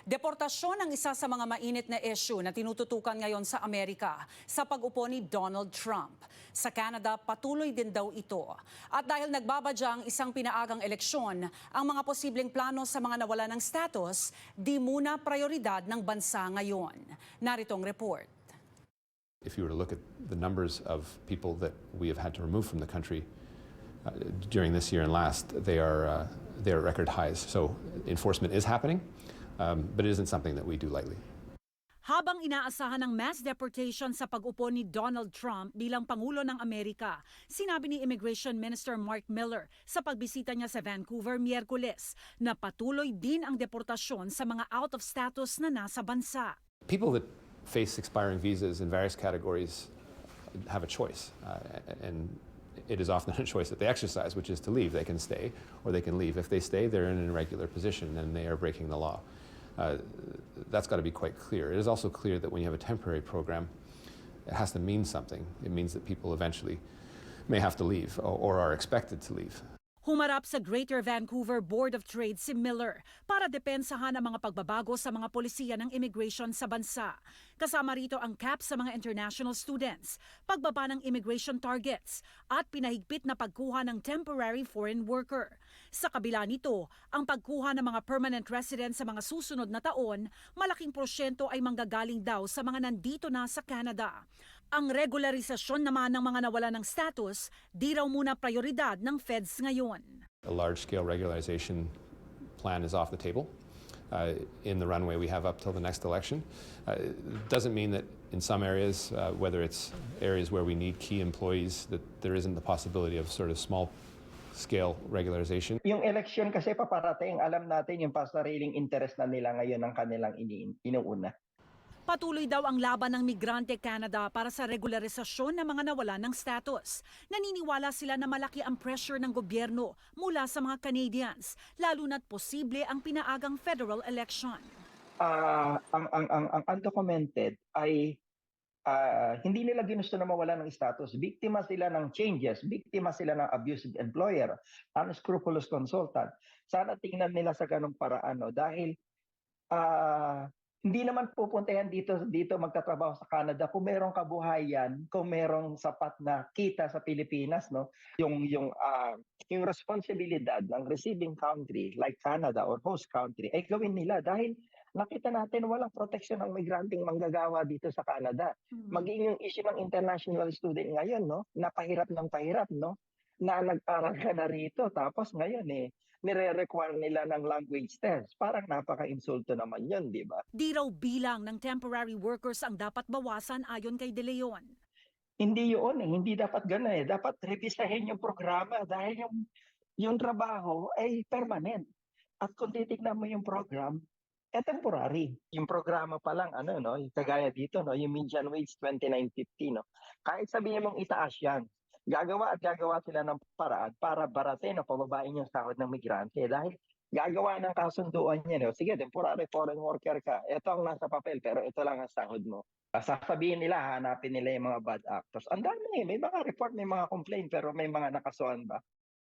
Deportasyon ang isa sa mga mainit na issue na tinututukan ngayon sa Amerika sa pag-upo ni Donald Trump. Sa Canada, patuloy din daw ito. At dahil nagbabadya ang isang pinaagang eleksyon, ang mga posibleng plano sa mga nawala ng status, di muna prioridad ng bansa ngayon. Narito ang report. If you were to look at the numbers of people that we have had to remove from the country during this year and last, they are record highs. So enforcement is happening, but it isn't something that we do lightly. Habang inaasahan ng mass deportation sa pag-upo ni Donald Trump bilang Pangulo ng Amerika, sinabi ni Immigration Minister Mark Miller sa pagbisita niya sa Vancouver Miyerkules na patuloy din ang deportasyon sa mga out of status na nasa bansa. People that face expiring visas in various categories have a choice, and it is often a choice that they exercise, which is to leave. They can stay or they can leave. If they stay, they're in an irregular position and they are breaking the law. That's got to be quite clear. It is also clear that when you have a temporary program, it has to mean something. It means that people eventually may have to leave or are expected to leave. Humarap sa Greater Vancouver Board of Trade si Miller para depensahan ang mga pagbabago sa mga polisiya ng immigration sa bansa. Kasama rito ang cap sa mga international students, pagbaba ng immigration targets, at pinahigpit na pagkuha ng temporary foreign worker. Sa kabila nito, ang pagkuha ng mga permanent residents sa mga susunod na taon, malaking porsyento ay manggagaling daw sa mga nandito na sa Canada. Ang regularisasyon naman ng mga nawala ng status, di raw muna prioridad ng feds ngayon. A large-scale regularization plan is off the table in the runway we have up till the next election. It doesn't mean that in some areas, whether it's areas where we need key employees, that there isn't the possibility of sort of small-scale regularization. Yung election kasi paparating, alam natin yung pasariling interest na nila ngayon ang kanilang inuuna. Patuloy daw ang laban ng Migrante Canada para sa regularisasyon ng mga nawala ng status. Naniniwala sila na malaki ang pressure ng gobyerno mula sa mga Canadians, lalo na't posible ang pinaagang federal election. Ang undocumented ay hindi nila ginusto na mawala ng status. Biktima sila ng changes, biktima sila ng abusive employer, unscrupulous consultant. Sana tingnan nila sa ganung paraan, no? Dahil hindi naman pupuntahan dito magtatrabaho sa Canada kung merong kabuhayan, kung merong sapat na kita sa Pilipinas, no? Yung responsibilidad ng receiving country like Canada or host country ay gawin nila dahil nakita natin walang protection ng migranteng manggagawa dito sa Canada. Maging yung issue ng international student ngayon, no? Napahirap ng pahirap, no? Na nag-aral ka na rito tapos ngayon nire-require nila ng language test. Parang napaka-insulto naman yun, di ba? Di raw bilang ng temporary workers ang dapat bawasan ayon kay De Leon. Hindi yun hindi dapat gano'n Dapat revisahin yung programa dahil yung trabaho ay permanent. At kung titignan mo yung program, temporary. Yung programa pa lang, kagaya dito, no, yung median wage 29.50, no. Kahit sabihin mong itaas yan, gagawa sila ng paraan para baratin o pababain yung sahod ng migrante dahil gagawa ng kasunduan niya. No? Sige, temporary foreign worker ka. Ito ang nasa papel pero ito lang ang sahod mo. Sasabihin nila, hanapin nila yung mga bad actors. Ang dami may mga report, may mga complaint pero may mga nakasuhan ba?